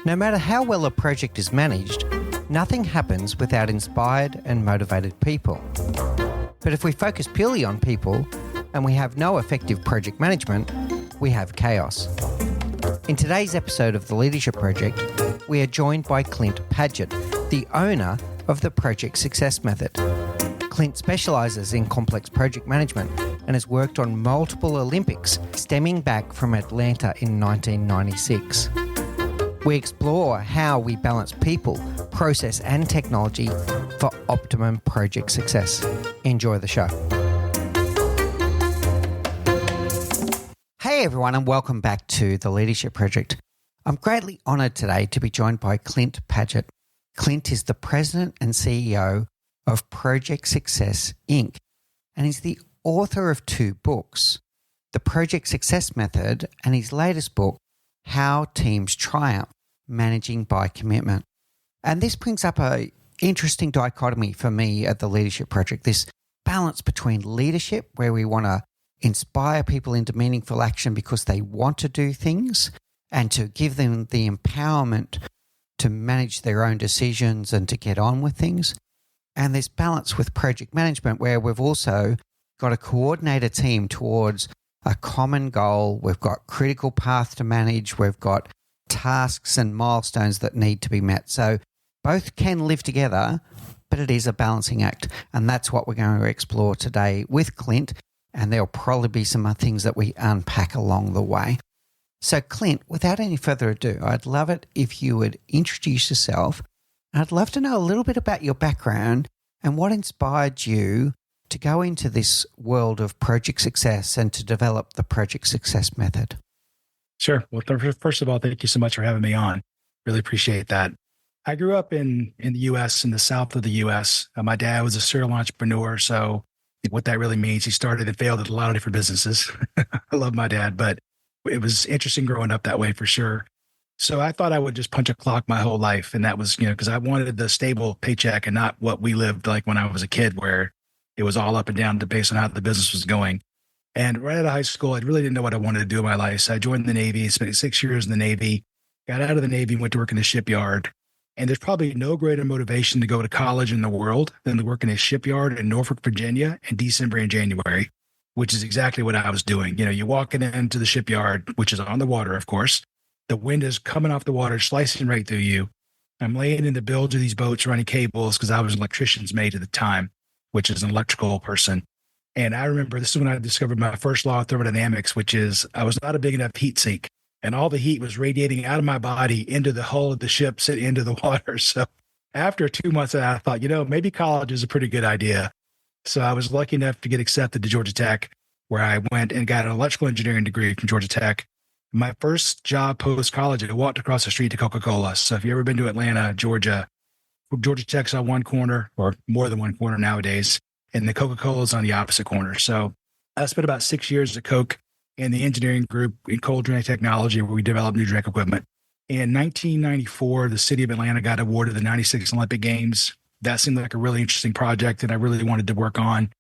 No matter how well a project is managed, nothing happens without inspired and motivated people. But if we focus purely on people and we have no effective project management, we have chaos. In today's episode of The Leadership Project, we are joined by Clint Padgett, the owner of the Project Success Method. Clint specialises in complex project management and has worked on multiple Olympics stemming back from Atlanta in 1996. We explore how we balance people, process and technology for optimum project success. Enjoy the show. Hey everyone, and welcome back to The Leadership Project. I'm greatly honoured today to be joined by Clint Padgett. Clint is the president and CEO of Project Success, Inc., and he's the author of 2 books, The Project Success Method and his latest book, How Teams Triumph, Managing by Commitment. And this brings up an interesting dichotomy for me at The Leadership Project, this balance between leadership, where we want to inspire people into meaningful action because they want to do things, and to give them the empowerment to manage their own decisions and to get on with things. And this balance with project management, where we've also got to coordinate a team towards a common goal. We've got critical path to manage. We've got tasks and milestones that need to be met. So both can live together, but it is a balancing act. And that's what we're going to explore today with Clint. And there'll probably be some other things that we unpack along the way. So Clint, without any further ado, I'd love it if you would introduce yourself. I'd love to know a little bit about your background and what inspired you to go into this world of project success and to develop the Project Success Method. Sure. Well, first of all, thank you so much for having me on. Really appreciate that. I grew up in the U.S., in the south of the U.S. My dad was a serial entrepreneur. So what that really means, he started and failed at a lot of different businesses. I love my dad, but it was interesting growing up that way for sure. So I thought I would just punch a clock my whole life. And that was, because I wanted the stable paycheck and not what we lived like when I was a kid, where it was all up and down based on how the business was going. And right out of high school, I really didn't know what I wanted to do in my life. So I joined the Navy, spent 6 years in the Navy, got out of the Navy, went to work in a shipyard. And there's probably no greater motivation to go to college in the world than to work in a shipyard in Norfolk, Virginia in December and January, which is exactly what I was doing. You're walking into the shipyard, which is on the water, of course. The wind is coming off the water, slicing right through you. I'm laying in the bilge of these boats, running cables, because I was an electrician's mate at the time, which is an electrical person. And I remember this is when I discovered my first law of thermodynamics, which is I was not a big enough heat sink. And all the heat was radiating out of my body into the hull of the ship, sitting into the water. So after 2 months of that, I thought, maybe college is a pretty good idea. So I was lucky enough to get accepted to Georgia Tech, where I went and got an electrical engineering degree from Georgia Tech. My first job post-college, I walked across the street to Coca-Cola. So if you've ever been to Atlanta, Georgia Tech's on one corner, or more than one corner nowadays, and the Coca-Cola's on the opposite corner. So I spent about 6 years at Coke in the engineering group in cold drink technology, where we developed new drink equipment. In 1994, the city of Atlanta got awarded the 96 Olympic Games. That seemed like a really interesting project that I really wanted to work on.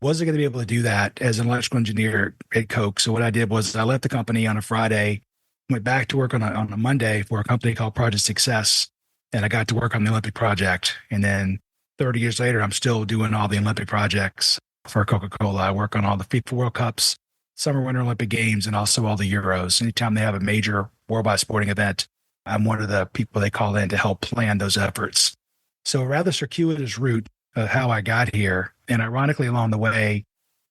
Wasn't going to be able to do that as an electrical engineer at Coke. So what I did was I left the company on a Friday, went back to work on a Monday for a company called Project Success, and I got to work on the Olympic project. And then 30 years later, I'm still doing all the Olympic projects for Coca-Cola. I work on all the FIFA World Cups, Summer Winter Olympic Games, and also all the Euros. Anytime they have a major worldwide sporting event, I'm one of the people they call in to help plan those efforts. So a rather circuitous route of how I got here. And ironically, along the way,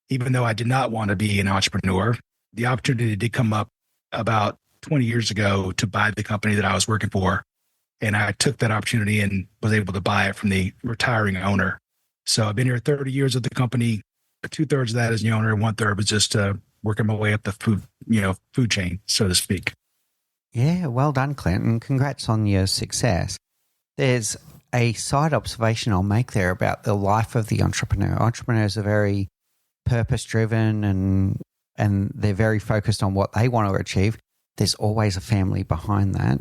even though I did not want to be an entrepreneur, the opportunity did come up about 20 years ago to buy the company that I was working for. And I took that opportunity and was able to buy it from the retiring owner. So I've been here 30 years with the company. 2/3 of that is the owner, and 1/3 was just working my way up the food chain, so to speak. Yeah, well done, Clint, and congrats on your success. There's a side observation I'll make there about the life of the entrepreneur. Entrepreneurs are very purpose-driven and they're very focused on what they want to achieve. There's always a family behind that.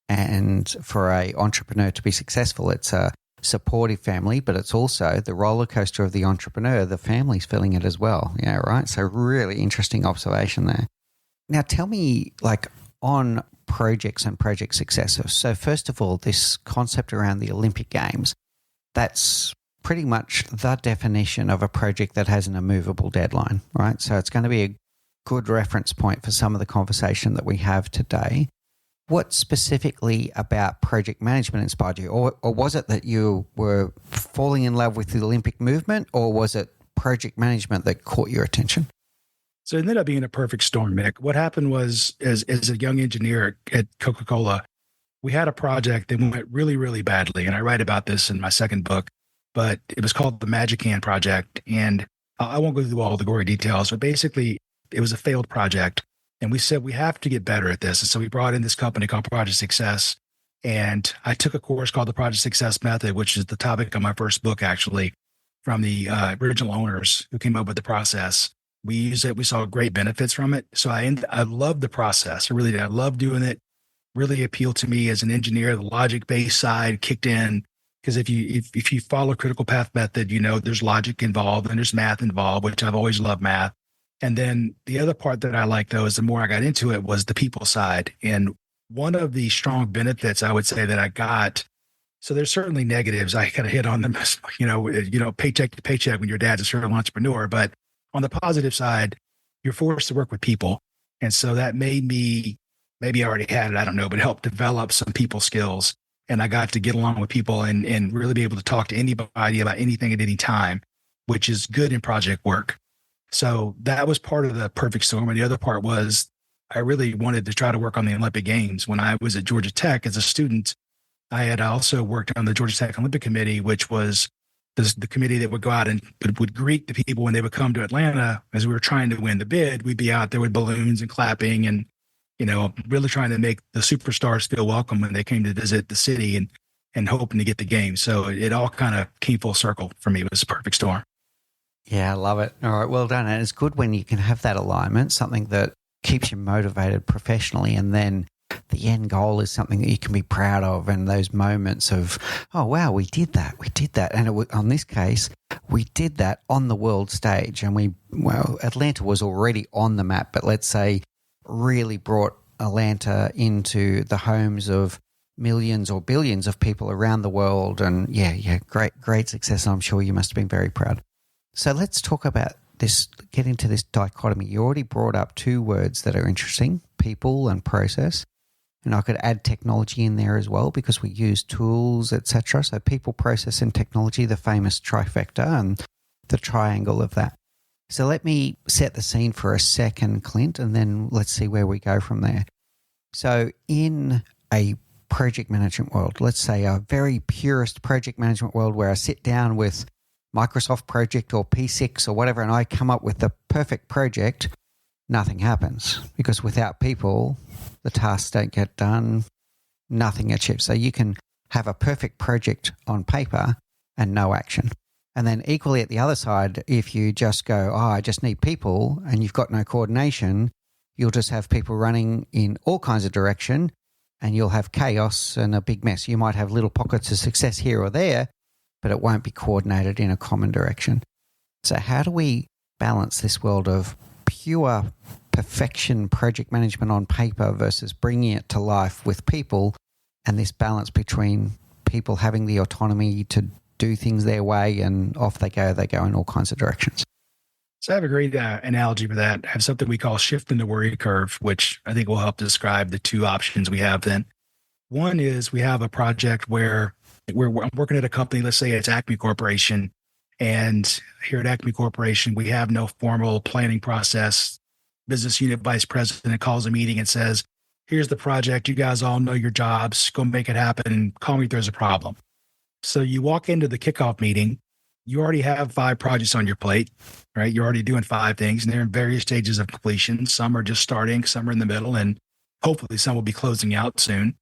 And for an entrepreneur to be successful, it's a supportive family, but it's also the roller coaster of the entrepreneur. The family's feeling it as well. Yeah, right. So really interesting observation there. Now tell me, on projects and project success. So first of all, this concept around the Olympic Games, that's pretty much the definition of a project that has an immovable deadline, right? So it's going to be a good reference point for some of the conversation that we have today. What specifically about project management inspired you? Or was it that you were falling in love with the Olympic movement, or was it project management that caught your attention? So it ended up being a perfect storm, Mick. What happened was, as a young engineer at Coca-Cola, we had a project that went really, really badly. And I write about this in my second book, but it was called the Magic Can Project. And I won't go through all the gory details, but basically it was a failed project. And we said, we have to get better at this. And so we brought in this company called Project Success. And I took a course called the Project Success Method, which is the topic of my first book, actually, from the original owners who came up with the process. We used it. We saw great benefits from it. So I loved the process. I really did. I loved doing it. Really appealed to me as an engineer. The logic-based side kicked in, because if you follow critical path method, there's logic involved and there's math involved, which I've always loved math. And then the other part that I like, though, is the more I got into it, was the people side. And one of the strong benefits I would say that I got, so there's certainly negatives. I kind of hit on them, paycheck to paycheck when your dad's a serial entrepreneur. But on the positive side, you're forced to work with people. And so that made me, maybe I already had it, I don't know, but it helped develop some people skills. And I got to get along with people and really be able to talk to anybody about anything at any time, which is good in project work. So that was part of the perfect storm. And the other part was I really wanted to try to work on the Olympic Games. When I was at Georgia Tech as a student, I had also worked on the Georgia Tech Olympic Committee, which was the committee that would go out and would greet the people when they would come to Atlanta. As we were trying to win the bid, we'd be out there with balloons and clapping and, really trying to make the superstars feel welcome when they came to visit the city and hoping to get the game. So it all kind of came full circle for me. It was a perfect storm. Yeah, I love it. All right, well done. And it's good when you can have that alignment, something that keeps you motivated professionally, and then the end goal is something that you can be proud of, and those moments of, oh, wow, we did that. And on this case, we did that on the world stage. And Atlanta was already on the map, but let's say really brought Atlanta into the homes of millions or billions of people around the world. And great success. I'm sure you must have been very proud. So let's talk about this, get into this dichotomy. You already brought up two words that are interesting, people and process. And I could add technology in there as well, because we use tools, etc. So people, process, and technology, the famous trifecta and the triangle of that. So let me set the scene for a second, Clint, and then let's see where we go from there. So in a project management world, let's say a very purist project management world where I sit down with Microsoft Project or P6 or whatever, and I come up with the perfect project, nothing happens, because without people, the tasks don't get done, nothing achieves. So you can have a perfect project on paper and no action. And then equally at the other side, if you just go, I just need people, and you've got no coordination, you'll just have people running in all kinds of direction, and you'll have chaos and a big mess. You might have little pockets of success here or there, but it won't be coordinated in a common direction. So how do we balance this world of pure perfection project management on paper versus bringing it to life with people, and this balance between people having the autonomy to do things their way and off they go in all kinds of directions? So I have a great analogy for that. I have something we call shift in the worry curve, which I think will help describe the two options we have then. One is we have a project where I'm working at a company, let's say it's Acme Corporation. And here at Acme Corporation, we have no formal planning process. Business unit vice president calls a meeting and says, here's the project. You guys all know your jobs. Go make it happen and call me if there's a problem. So you walk into the kickoff meeting. You already have 5 projects on your plate, right? You're already doing 5 things, and they're in various stages of completion. Some are just starting, some are in the middle, and hopefully some will be closing out soon.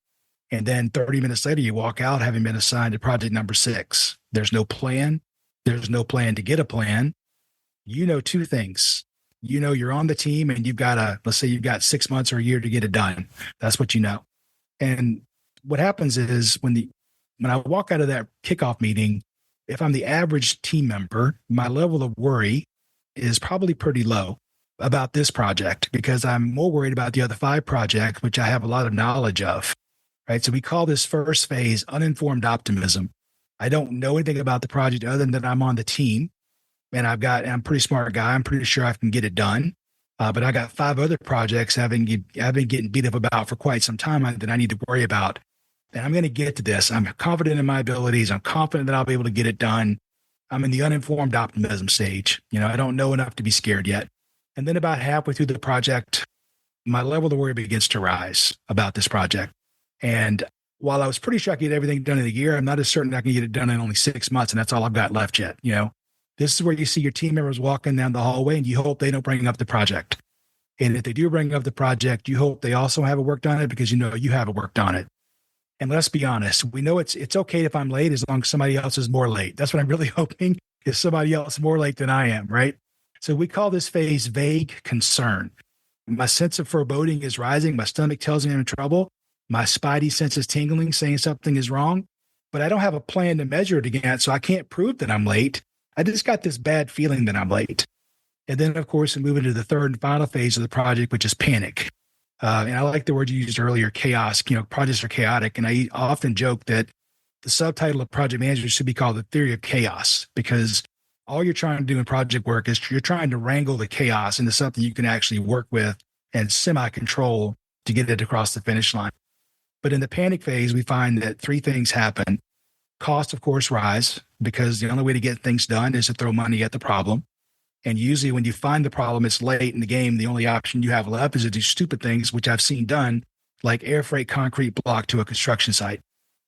And then 30 minutes later, you walk out having been assigned to project number 6. There's no plan. There's no plan to get a plan. You know 2 things. You know you're on the team and let's say you've got 6 months or a year to get it done. That's what you know. And what happens is when I walk out of that kickoff meeting, if I'm the average team member, my level of worry is probably pretty low. about this project because I'm more worried about the other 5 projects, which I have a lot of knowledge of, right? So we call this first phase uninformed optimism. I don't know anything about the project other than that I'm on the team and I'm a pretty smart guy. I'm pretty sure I can get it done. But I got 5 other projects I've been getting beat up about for quite some time that I need to worry about. And I'm going to get to this. I'm confident in my abilities. I'm confident that I'll be able to get it done. I'm in the uninformed optimism stage. I don't know enough to be scared yet. And then about halfway through the project, my level of worry begins to rise about this project. And while I was pretty sure I could get everything done in a year, I'm not as certain I can get it done in only 6 months. And that's all I've got left yet. This is where you see your team members walking down the hallway and you hope they don't bring up the project. And if they do bring up the project, you hope they also haven't worked on it because you haven't worked on it. And let's be honest, we know it's okay if I'm late as long as somebody else is more late. That's what I'm really hoping is somebody else more late than I am, right? So we call this phase vague concern. My sense of foreboding is rising. My stomach tells me I'm in trouble. My spidey sense is tingling, saying something is wrong, but I don't have a plan to measure it against, so I can't prove that I'm late. I just got this bad feeling that I'm late. And then, of course, we move into the third and final phase of the project, which is panic. And I like the word you used earlier, chaos. Projects are chaotic. And I often joke that the subtitle of project management should be called the theory of chaos, because all you're trying to do in project work is you're trying to wrangle the chaos into something you can actually work with and semi-control to get it across the finish line. But in the panic phase, we find that 3 things happen. Costs, of course, rise because the only way to get things done is to throw money at the problem. And usually when you find the problem, it's late in the game. The only option you have left is to do stupid things, which I've seen done, like air freight concrete block to a construction site.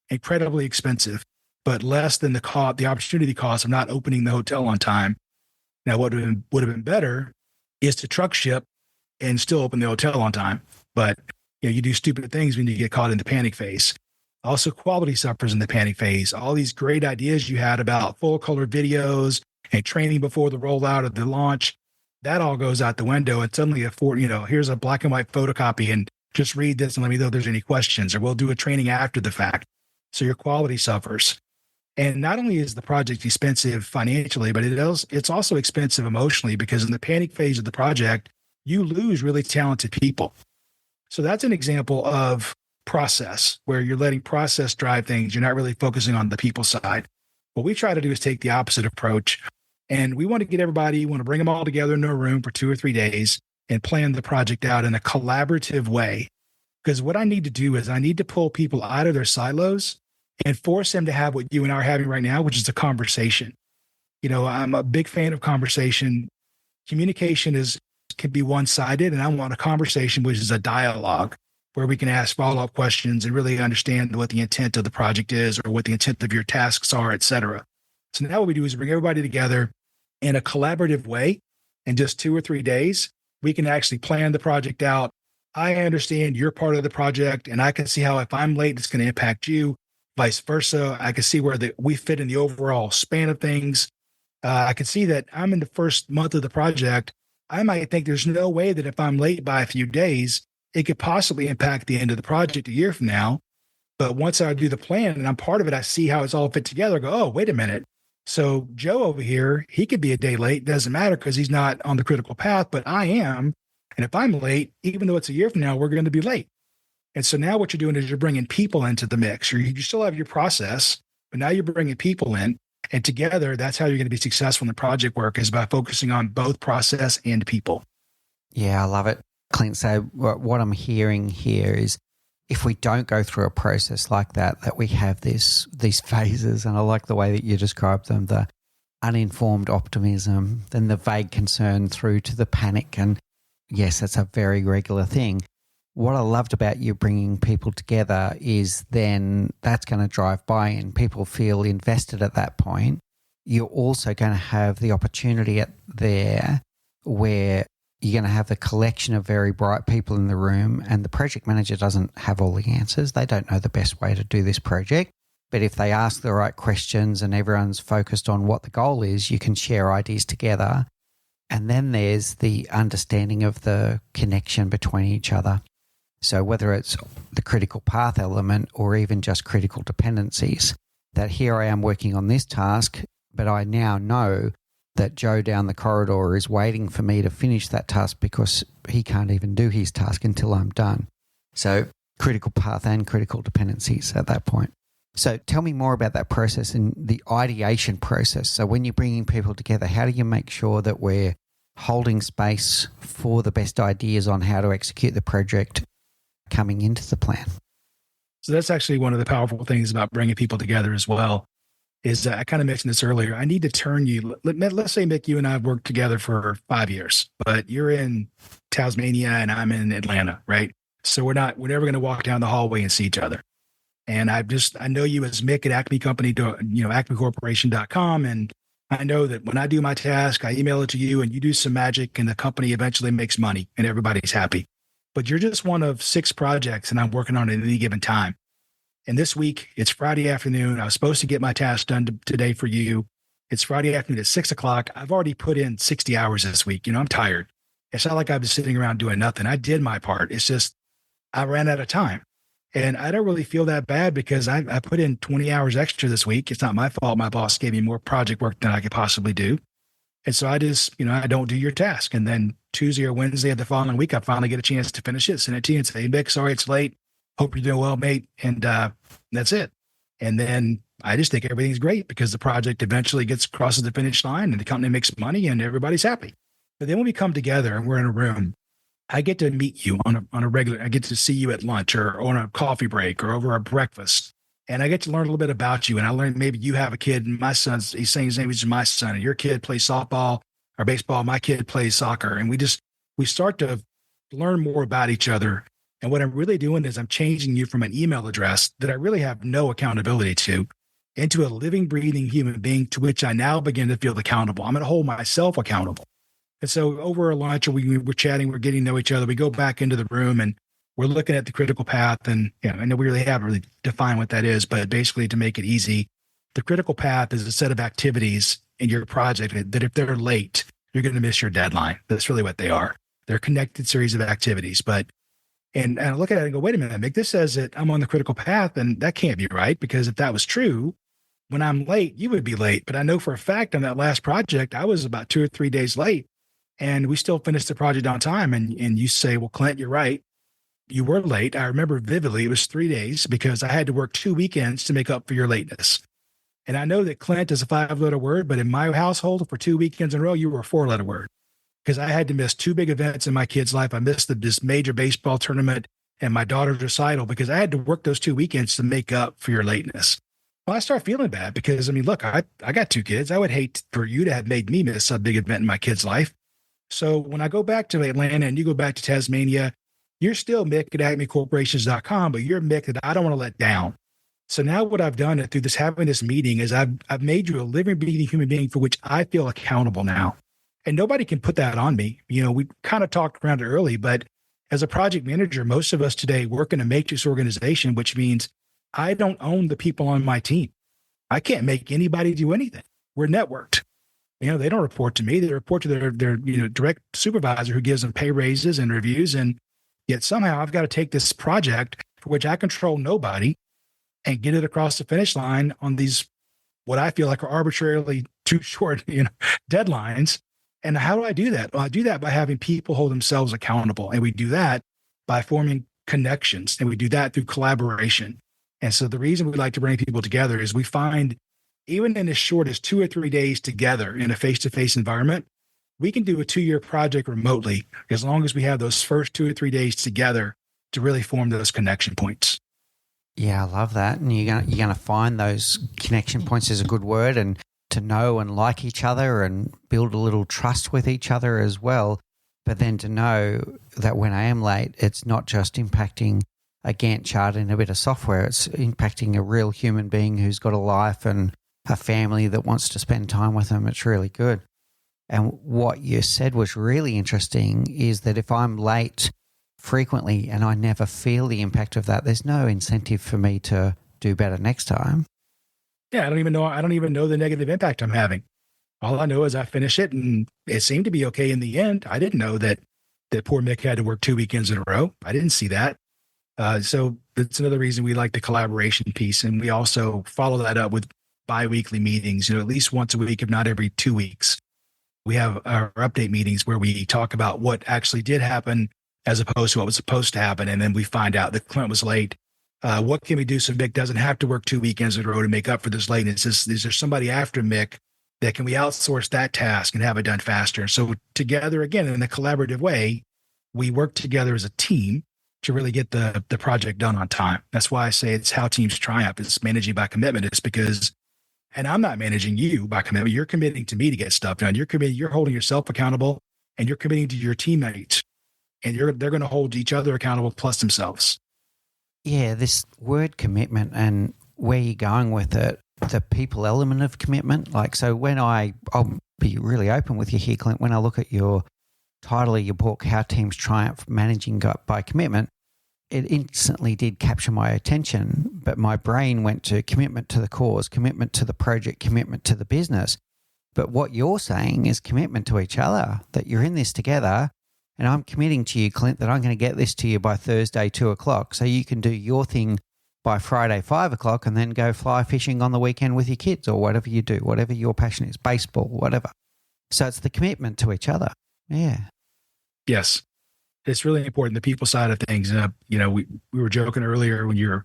Incredibly expensive, but less than the opportunity cost of not opening the hotel on time. Now, what would have been better is to truck ship and still open the hotel on time. But you do stupid things when you get caught in the panic phase. Also, quality suffers in the panic phase. All these great ideas you had about full color videos and training before the rollout of the launch, that all goes out the window. And suddenly, here's a black and white photocopy and just read this and let me know if there's any questions, or we'll do a training after the fact. So your quality suffers. And not only is the project expensive financially, but it's also expensive emotionally, because in the panic phase of the project, you lose really talented people. So that's an example of process, where you're letting process drive things. You're not really focusing on the people side. What we try to do is take the opposite approach. And we want to get everybody, we want to bring them all together in a room for 2 or 3 days and plan the project out in a collaborative way. Because what I need to do is I need to pull people out of their silos and force them to have what you and I are having right now, which is a conversation. I'm a big fan of conversation. Communication can be one-sided, and I want a conversation, which is a dialogue where we can ask follow-up questions and really understand what the intent of the project is, or what the intent of your tasks are, et cetera. So now what we do is bring everybody together in a collaborative way. In just 2 or 3 days, we can actually plan the project out. I understand you're part of the project, and I can see how if I'm late, it's going to impact you. Vice versa. I can see where we fit in the overall span of things. I can see that I'm in the first month of the project. I might think there's no way that if I'm late by a few days, it could possibly impact the end of the project a year from now. But once I do the plan and I'm part of it, I see how it's all fit together. I go, oh, wait a minute. So Joe over here, he could be a day late. Doesn't matter because he's not on the critical path, but I am. And if I'm late, even though it's a year from now, we're going to be late. And so now what you're doing is you're bringing people into the mix. You still have your process, but now you're bringing people in. And together, that's how you're going to be successful in the project work, is by focusing on both process and people. Yeah, I love it, Clint. So what I'm hearing here is, if we don't go through a process like that we have these phases, and I like the way that you describe them, the uninformed optimism, then the vague concern through to the panic. And yes, that's a very regular thing. What I loved about you bringing people together is then that's going to drive buy-in. People feel invested at that point. You're also going to have the opportunity there where you're going to have the collection of very bright people in the room, and the project manager doesn't have all the answers. They don't know the best way to do this project. But if they ask the right questions and everyone's focused on what the goal is, you can share ideas together. And then there's the understanding of the connection between each other. So whether it's the critical path element or even just critical dependencies, that here I am working on this task, but I now know that Joe down the corridor is waiting for me to finish that task because he can't even do his task until I'm done. So critical path and critical dependencies at that point. So tell me more about that process and the ideation process. So when you're bringing people together, how do you make sure that we're holding space for the best ideas on how to execute the project coming into the plan? So that's actually one of the powerful things about bringing people together as well, is I kind of mentioned this earlier. I need to turn you, let's say, Mick, you and I have worked together for 5 years, but you're in Tasmania and I'm in Atlanta, right? So we're never going to walk down the hallway and see each other. And I know you as Mick at Acme Company, acmecorporation.com. And I know that when I do my task, I email it to you and you do some magic and the company eventually makes money and everybody's happy. But you're just one of 6 projects and I'm working on it at any given time. And this week, it's Friday afternoon. I was supposed to get my task done today for you. It's Friday afternoon at 6:00. I've already put in 60 hours this week. I'm tired. It's not like I've been sitting around doing nothing. I did my part. It's just I ran out of time. And I don't really feel that bad because I put in 20 hours extra this week. It's not my fault. My boss gave me more project work than I could possibly do. And so I just, I don't do your task. And then Tuesday or Wednesday of the following week, I finally get a chance to finish it, send it to you and say, hey, Mick, sorry it's late. Hope you're doing well, mate. And that's it. And then I just think everything's great because the project eventually crosses the finish line and the company makes money and everybody's happy. But then when we come together and we're in a room, I get to meet you on a regular, I get to see you at lunch or on a coffee break or over a breakfast. And I get to learn a little bit about you. And I learned maybe you have a kid and he's saying his name is my son, and your kid plays softball or baseball. My kid plays soccer. And we start to learn more about each other. And what I'm really doing is I'm changing you from an email address that I really have no accountability to into a living, breathing human being to which I now begin to feel accountable. I'm going to hold myself accountable. And so over a lunch, we're chatting, we're getting to know each other. We go back into the room and we're looking at the critical path. And I know we really haven't really defined what that is, but basically to make it easy, the critical path is a set of activities in your project that if they're late, you're going to miss your deadline. That's really what they are. They're a connected series of activities. And I look at it and go, wait a minute, Mick, this says that I'm on the critical path, and that can't be right, because if that was true, when I'm late, you would be late. But I know for a fact on that last project, I was about 2 or 3 days late, and we still finished the project on time. And you say, well, Clint, you're right. You were late. I remember vividly, it was 3 days because I had to work 2 weekends to make up for your lateness. And I know that Clint is a 5-letter word, but in my household, for 2 weekends in a row, you were a 4-letter word. Because I had to miss 2 big events in my kid's life. I missed this major baseball tournament and my daughter's recital because I had to work those 2 weekends to make up for your lateness. Well, I start feeling bad because, look, I got 2 kids. I would hate for you to have made me miss a big event in my kid's life. So when I go back to Atlanta and you go back to Tasmania, you're still Mick at acmecorporations.com, but you're Mick that I don't want to let down. So now what I've done through having this meeting is I've made you a living, breathing human being for which I feel accountable now. And nobody can put that on me. We kind of talked around it early, but as a project manager, most of us today work in a matrix organization, which means I don't own the people on my team. I can't make anybody do anything. We're networked. They don't report to me. They report to their direct supervisor who gives them pay raises and reviews. And yet somehow I've got to take this project for which I control nobody and get it across the finish line on these, what I feel like are arbitrarily too short, deadlines. And how do I do that? Well, I do that by having people hold themselves accountable. And we do that by forming connections. And we do that through collaboration. And so the reason we like to bring people together is we find even in as short as 2 or 3 days together in a face-to-face environment, we can do a 2-year project remotely as long as we have those first 2 or 3 days together to really form those connection points. Yeah, I love that. And you're gonna find those connection points is a good word, and to know and like each other and build a little trust with each other as well. But then to know that when I am late, it's not just impacting a Gantt chart and a bit of software. It's impacting a real human being who's got a life and a family that wants to spend time with them. It's really good. And what you said was really interesting is that if I'm late frequently and I never feel the impact of that, there's no incentive for me to do better next time. Yeah, I don't even know the negative impact I'm having. All I know is I finish it and it seemed to be okay in the end. I didn't know that poor Mick had to work 2 weekends in a row. I didn't see that. So that's another reason we like the collaboration piece. And we also follow that up with bi-weekly meetings, at least once a week, if not every 2 weeks, We have our update meetings where we talk about what actually did happen as opposed to what was supposed to happen. And then we find out that Clint was late. What can we do so Mick doesn't have to work 2 weekends in a row to make up for this lateness? Is there somebody after Mick that can we outsource that task and have it done faster? So together, again, in a collaborative way, we work together as a team to really get the project done on time. That's why I say it's how teams triumph. It's managing by commitment. It's because, and I'm not managing you by commitment. You're committing to me to get stuff done. You're holding yourself accountable, and you're committing to your teammates, and they're going to hold each other accountable plus themselves. Yeah, this word commitment and where you're going with it, the people element of commitment. Like, so I'll be really open with you here, Clint, when I look at your title of your book, How Teams Triumph Managing by Commitment, it instantly did capture my attention, but my brain went to commitment to the cause, commitment to the project, commitment to the business. But what you're saying is commitment to each other, that you're in this together. And I'm committing to you, Clint, that I'm going to get this to you by Thursday, 2:00. So you can do your thing by Friday, 5:00, and then go fly fishing on the weekend with your kids or whatever you do, whatever your passion is, baseball, whatever. So it's the commitment to each other. Yeah. Yes. It's really important, the people side of things. We were joking earlier when you were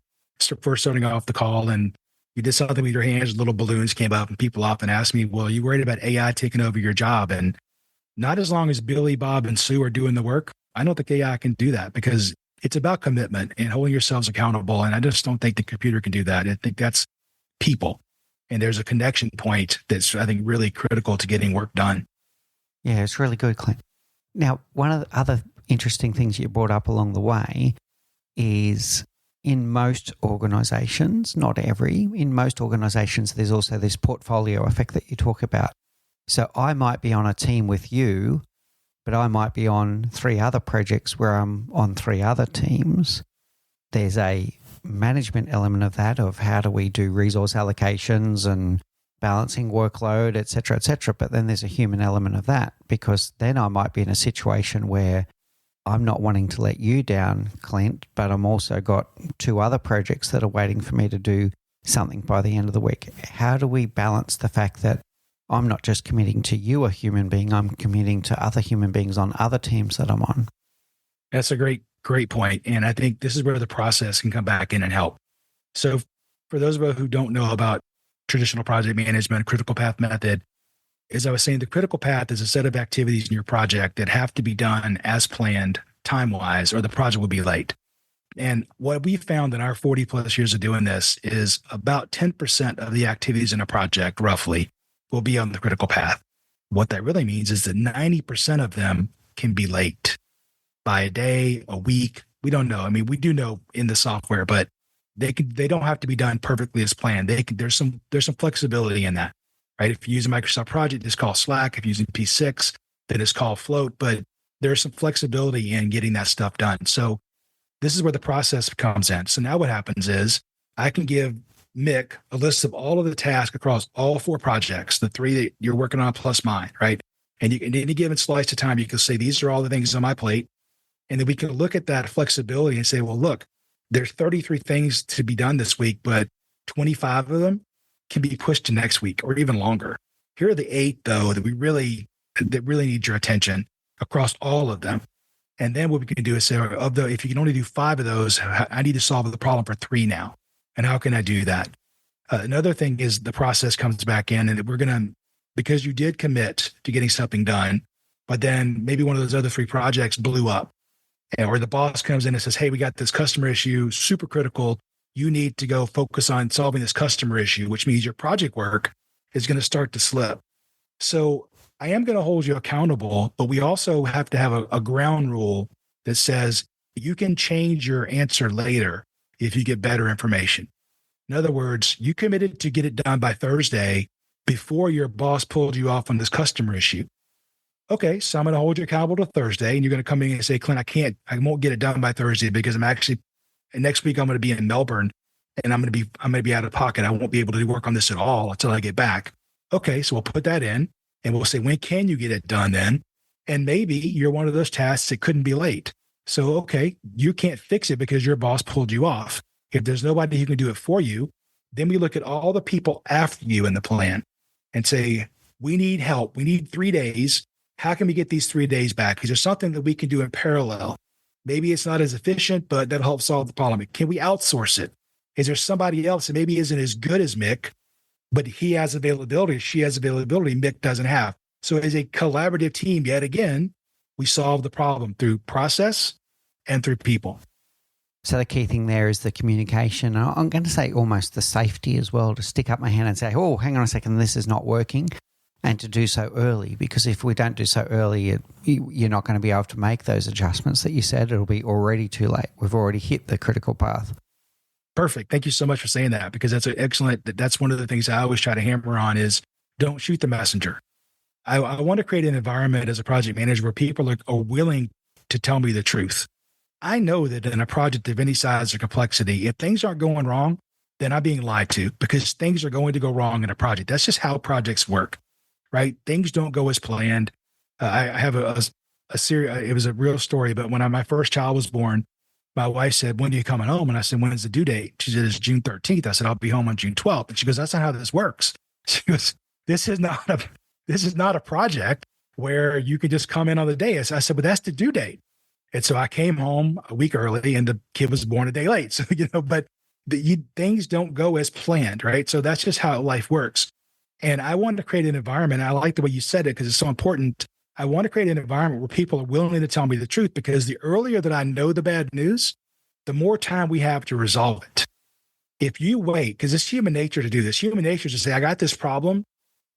first starting off the call and you did something with your hands, little balloons came up and people often ask me, well, you worried about AI taking over your job? And not as long as Billy, Bob, and Sue are doing the work. I don't think AI can do that because it's about commitment and holding yourselves accountable. And I just don't think the computer can do that. I think that's people. And there's a connection point that's, I think, really critical to getting work done. Yeah, it's really good, Clint. Now, one of the other interesting things you brought up along the way is in most organizations, not every, in most organizations, there's also this portfolio effect that you talk about. So I might be on a team with you, but I might be on 3 other projects where I'm on 3 other teams. There's a management element of that, of how do we do resource allocations and balancing workload, et cetera, et cetera. But then there's a human element of that, because then I might be in a situation where I'm not wanting to let you down, Clint, but I'm also got 2 other projects that are waiting for me to do something by the end of the week. How do we balance the fact that I'm not just committing to you, a human being, I'm committing to other human beings on other teams that I'm on? That's a great point. And I think this is where the process can come back in and help. So for those of us who don't know about traditional project management, critical path method, as I was saying, the critical path is a set of activities in your project that have to be done as planned time-wise, or the project will be late. And what we found in our 40 plus years of doing this is about 10% of the activities in a project, roughly, will be on the critical path. What that really means is that 90% of them can be late by a day, a week. We don't know. I mean, we do know in the software, but they don't have to be done perfectly as planned. There's some flexibility in that, right? If you use a Microsoft project, it's called Slack. If you're using P6, then it's called Float, but there's some flexibility in getting that stuff done. So this is where the process comes in. So now what happens is I can give Mick a list of all of the tasks across all 4 projects, the 3 that you're working on plus mine, right? And you can, in any given slice of time, you can say, these are all the things on my plate. And then we can look at that flexibility and say, well, look, there's 33 things to be done this week, but 25 of them can be pushed to next week or even longer. Here are the 8, though, that really need your attention across all of them. And then what we can do is say, if you can only do 5 of those, I need to solve the problem for 3 now. And how can I do that? Another thing is the process comes back in, and because you did commit to getting something done, but then maybe one of those other 3 projects blew up, or the boss comes in and says, hey, we got this customer issue, super critical. You need to go focus on solving this customer issue, which means your project work is going to start to slip. So I am going to hold you accountable, but we also have to have a ground rule that says you can change your answer later if you get better information. In other words, you committed to get it done by Thursday before your boss pulled you off on this customer issue. Okay, so I'm going to hold you accountable to Thursday, and you're going to come in and say, Clint, I won't get it done by Thursday because next week I'm going to be in Melbourne and I'm going to be out of pocket. I won't be able to work on this at all until I get back. Okay, so we'll put that in and we'll say, when can you get it done then? And maybe you're one of those tasks that couldn't be late. So, okay, you can't fix it because your boss pulled you off. If there's nobody who can do it for you, then we look at all the people after you in the plan and say, we need help. We need 3 days. How can we get these 3 days back? Is there something that we can do in parallel? Maybe it's not as efficient, but that'll help solve the problem. Can we outsource it? Is there somebody else that maybe isn't as good as Mick, but he has availability, she has availability Mick doesn't have? So as a collaborative team, yet again, we solve the problem through process and through people. So the key thing there is the communication. I'm going to say almost the safety as well, to stick up my hand and say, oh, hang on a second, this is not working. And to do so early, because if we don't do so early, you're not going to be able to make those adjustments that you said. It'll be already too late. We've already hit the critical path. Perfect. Thank you so much for saying that, because that's an excellent, that's one of the things I always try to hammer on is don't shoot the messenger. I want to create an environment as a project manager where people are willing to tell me the truth. I know that in a project of any size or complexity, if things aren't going wrong, then I'm being lied to, because things are going to go wrong in a project. That's just how projects work. Right? Things don't go as planned. I have a series, it was a real story, but when my first child was born, my wife said, when are you coming home? And I said, when's the due date? She said, it's June 13th. I said, I'll be home on June 12th. And she goes, that's not how this works. She goes, this is not a project where you can just come in on the day. I said, but that's the due date. And so I came home a week early and the kid was born a day late. So, but things don't go as planned, right? So that's just how life works. And I wanted to create an environment. I like the way you said it because it's so important. I want to create an environment where people are willing to tell me the truth, because the earlier that I know the bad news, the more time we have to resolve it. If you wait, because it's human nature to do this, human nature is to say, I got this problem,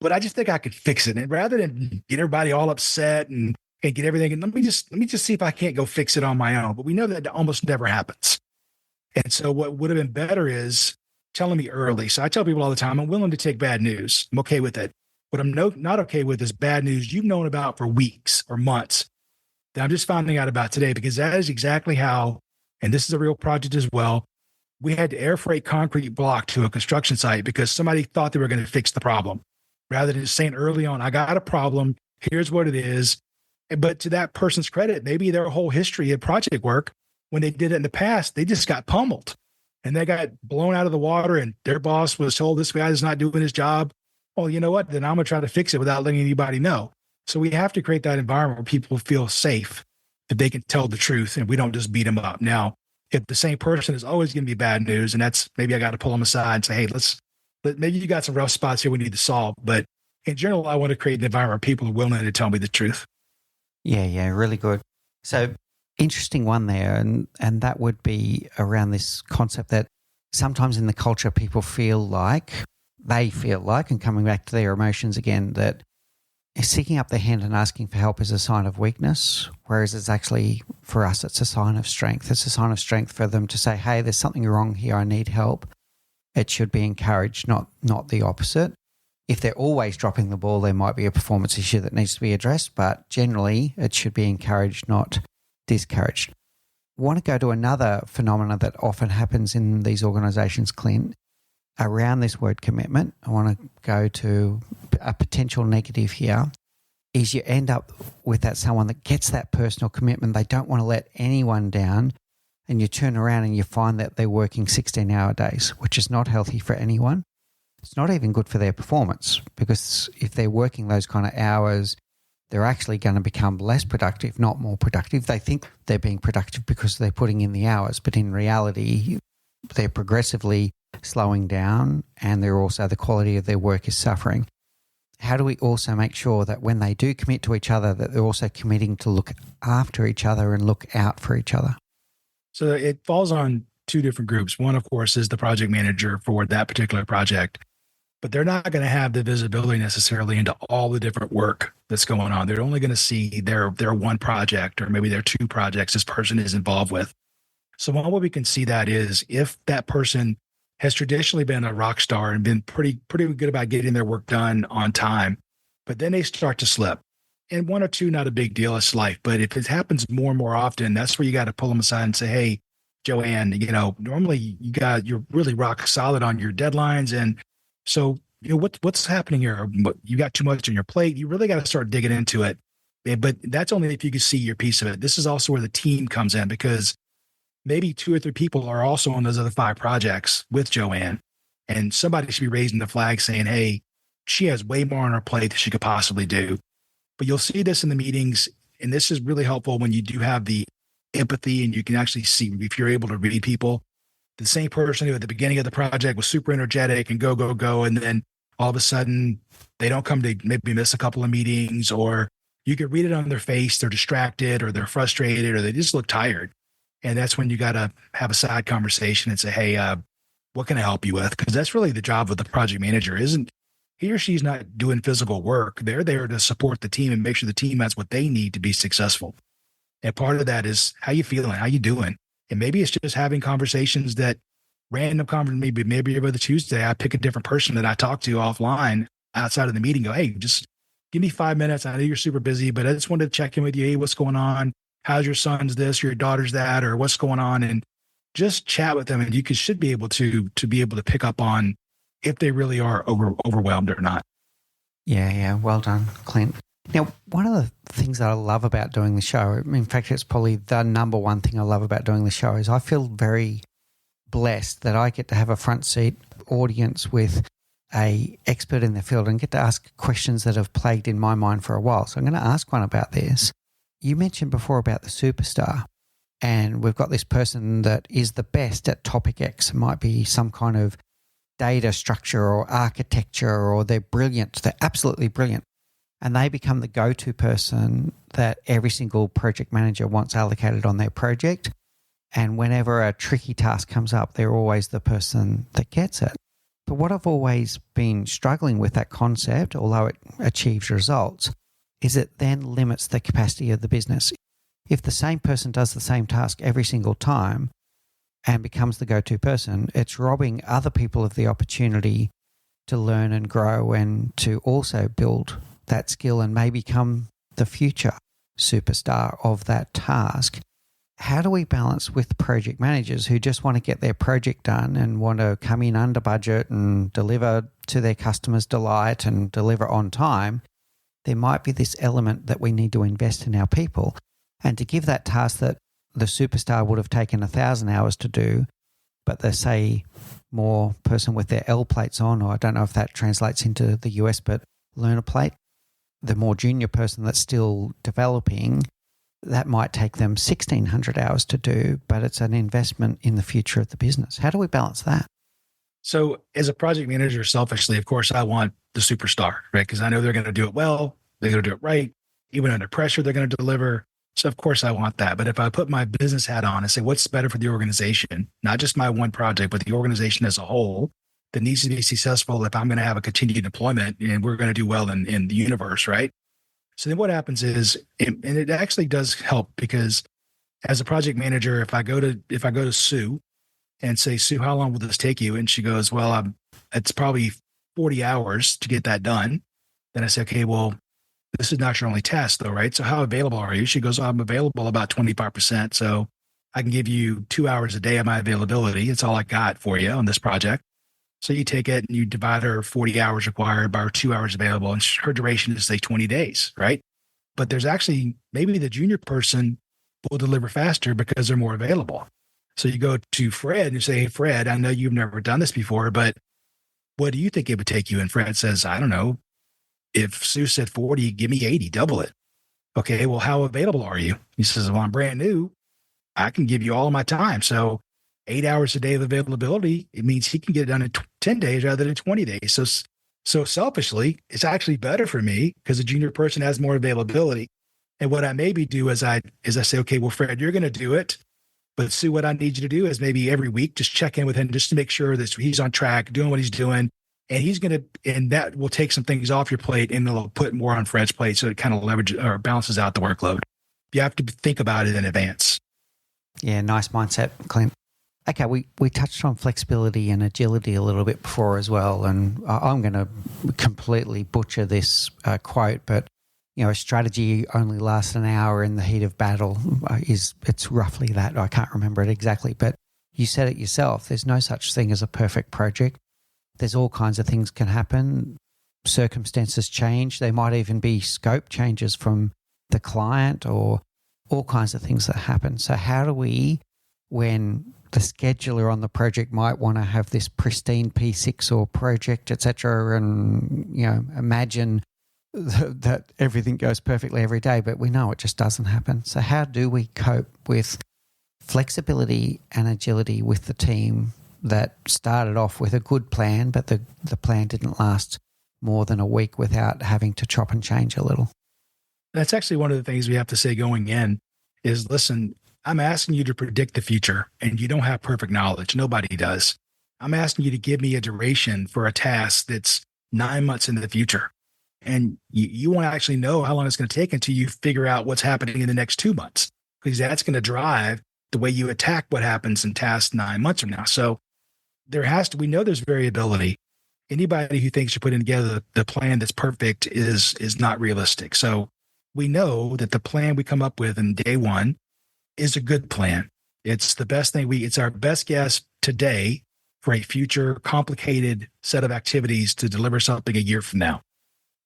but I just think I could fix it. And rather than get everybody all upset and get everything, and let me just see if I can't go fix it on my own. But we know that almost never happens. And so what would have been better is telling me early. So I tell people all the time, I'm willing to take bad news. I'm okay with it. What I'm not okay with is bad news you've known about for weeks or months that I'm just finding out about today, because that is exactly how, and this is a real project as well, we had to air freight concrete block to a construction site because somebody thought they were going to fix the problem. Rather than just saying early on, I got a problem, here's what it is. But to that person's credit, maybe their whole history of project work, when they did it in the past, they just got pummeled. And they got blown out of the water, and their boss was told this guy is not doing his job. Well, you know what? Then I'm going to try to fix it without letting anybody know. So we have to create that environment where people feel safe, that they can tell the truth and we don't just beat them up. Now, if the same person is always going to be bad news, and that's maybe I got to pull them aside and say, hey, maybe you got some rough spots here we need to solve. But in general, I want to create an environment where people are willing to tell me the truth. Yeah, really good. So interesting one there, and that would be around this concept that sometimes in the culture people feel like, and coming back to their emotions again, that seeking up their hand and asking for help is a sign of weakness, whereas it's actually, for us, it's a sign of strength. It's a sign of strength for them to say, hey, there's something wrong here, I need help. It should be encouraged, not the opposite. If they're always dropping the ball, there might be a performance issue that needs to be addressed, but generally it should be encouraged, not discouraged. I want to go to another phenomena that often happens in these organizations, Clint, around this word commitment. I want to go to a potential negative here, is you end up with that someone that gets that personal commitment. They don't want to let anyone down, and you turn around and you find that they're working 16-hour days, which is not healthy for anyone. It's not even good for their performance, because if they're working those kind of hours, they're actually going to become less productive, not more productive. They think they're being productive because they're putting in the hours, but in reality, they're progressively slowing down, and the quality of their work is suffering. How do we also make sure that when they do commit to each other, that they're also committing to look after each other and look out for each other? So it falls on two different groups. One, of course, is the project manager for that particular project, but they're not going to have the visibility necessarily into all the different work that's going on. They're only going to see their one project, or maybe their two projects this person is involved with. So one way we can see that is if that person has traditionally been a rock star and been pretty good about getting their work done on time, but then they start to slip. And one or two, not a big deal, it's life. But if it happens more and more often, that's where you got to pull them aside and say, hey, Joanne, normally you're really rock solid on your deadlines. And so, what's happening here? You got too much on your plate. You really got to start digging into it. But that's only if you can see your piece of it. This is also where the team comes in, because maybe 2 or 3 people are also on those other 5 projects with Joanne. And somebody should be raising the flag saying, hey, she has way more on her plate than she could possibly do. But you'll see this in the meetings, and this is really helpful when you do have the empathy and you can actually see if you're able to read people. The same person who at the beginning of the project was super energetic and go, go, go, and then all of a sudden they don't come to maybe miss a couple of meetings, or you can read it on their face. They're distracted or they're frustrated or they just look tired. And that's when you got to have a side conversation and say, hey, what can I help you with? Because that's really the job of the project manager. Isn't he or she's not doing physical work. They're there to support the team and make sure the team has what they need to be successful. And part of that is how you feeling, how you doing. And maybe it's just having conversations that random conversation, maybe every other Tuesday, I pick a different person that I talk to offline outside of the meeting, go, hey, just give me 5 minutes. I know you're super busy, but I just wanted to check in with you. Hey, what's going on? How's your son's this, your daughter's that, or what's going on? And just chat with them. And you should be able to be able to pick up on if they really are overwhelmed or not. Yeah. Well done, Clint. Now, one of the things that I love about doing the show, in fact, it's probably the number one thing I love about doing the show, is I feel very blessed that I get to have a front seat audience with a expert in the field and get to ask questions that have plagued in my mind for a while. So I'm going to ask one about this. You mentioned before about the superstar, and we've got this person that is the best at topic X. It might be some kind of data structure or architecture, or they're brilliant. They're absolutely brilliant. And they become the go-to person that every single project manager wants allocated on their project. And whenever a tricky task comes up, they're always the person that gets it. But what I've always been struggling with that concept, although it achieves results, is it then limits the capacity of the business. If the same person does the same task every single time and becomes the go-to person, it's robbing other people of the opportunity to learn and grow and to also build that skill and maybe become the future superstar of that task. How do we balance with project managers who just want to get their project done and want to come in under budget and deliver to their customers' delight and deliver on time? There might be this element that we need to invest in our people. And to give that task that the superstar would have taken 1,000 hours to do, but the, say, more person with their L plates on, or I don't know if that translates into the US, but learner plate, the more junior person that's still developing, that might take them 1,600 hours to do, but it's an investment in the future of the business. How do we balance that? So as a project manager, selfishly, of course, I want the superstar, right? Because I know they're going to do it well. They're going to do it right. Even under pressure, they're going to deliver. So of course I want that. But if I put my business hat on and say, what's better for the organization, not just my one project, but the organization as a whole that needs to be successful if I'm going to have a continued deployment and we're going to do well in the universe, right? So then what happens is, and it actually does help, because as a project manager, if I go to Sue and say, Sue, how long will this take you? And she goes, well, it's probably 40 hours to get that done. Then I say, okay, well, this is not your only task though, right? So how available are you? She goes, I'm available about 25%. So I can give you 2 hours a day of my availability. It's all I got for you on this project. So you take it and you divide her 40 hours required by her 2 hours available, and her duration is, say, 20 days, right? But there's actually, maybe the junior person will deliver faster because they're more available. So you go to Fred and you say, hey, Fred, I know you've never done this before, but what do you think it would take you? And Fred says, I don't know. If Sue said 40, give me 80, double it. Okay, well, how available are you? He says, well, I'm brand new. I can give you all of my time. So 8 hours a day of availability, it means he can get it done in 10 days rather than 20 days. So selfishly, it's actually better for me because the junior person has more availability. And what I maybe do is I say, okay, well, Fred, you're going to do it. But Sue, what I need you to do is maybe every week, just check in with him just to make sure that he's on track, doing what he's doing. And that will take some things off your plate and it'll put more on Fred's plate. So it kind of leverages or balances out the workload. You have to think about it in advance. Yeah, nice mindset, Clint. Okay, we touched on flexibility and agility a little bit before as well. And I'm going to completely butcher this quote, but a strategy only lasts an hour in the heat of battle. It's roughly that. I can't remember it exactly, but you said it yourself. There's no such thing as a perfect project. There's all kinds of things can happen. Circumstances change. There might even be scope changes from the client or all kinds of things that happen. So how do we, when the scheduler on the project might want to have this pristine P6 or project, etc., and imagine that everything goes perfectly every day, but we know it just doesn't happen. So how do we cope with flexibility and agility with the team that started off with a good plan, but the plan didn't last more than a week without having to chop and change a little? That's actually one of the things we have to say going in is, listen, I'm asking you to predict the future, and you don't have perfect knowledge. Nobody does. I'm asking you to give me a duration for a task that's 9 months into the future. And you want to actually know how long it's going to take until you figure out what's happening in the next 2 months, because that's going to drive the way you attack what happens in task 9 months from now. So we know there's variability. Anybody who thinks you're putting together the plan that's perfect is not realistic. So we know that the plan we come up with in day one is a good plan. It's the best thing it's our best guess today for a future complicated set of activities to deliver something a year from now.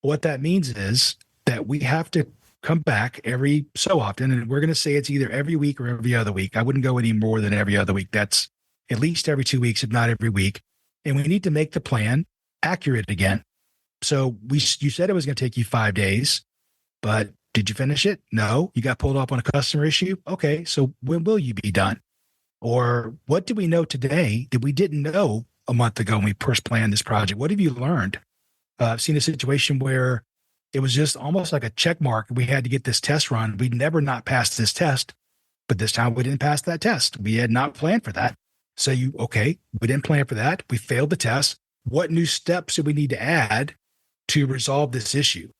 What that means is that we have to come back every so often, and we're going to say it's either every week or every other week. I wouldn't go any more than every other week. That's at least every 2 weeks, if not every week. And we need to make the plan accurate again. So you said it was going to take you 5 days, but did you finish it? No. You got pulled up on a customer issue? Okay. So when will you be done? Or what do we know today that we didn't know a month ago when we first planned this project? What have you learned? I've seen a situation where it was just almost like a check mark. We had to get this test run. We'd never not passed this test, but this time we didn't pass that test. We had not planned for that. So we didn't plan for that. We failed the test. What new steps do we need to add to resolve this issue?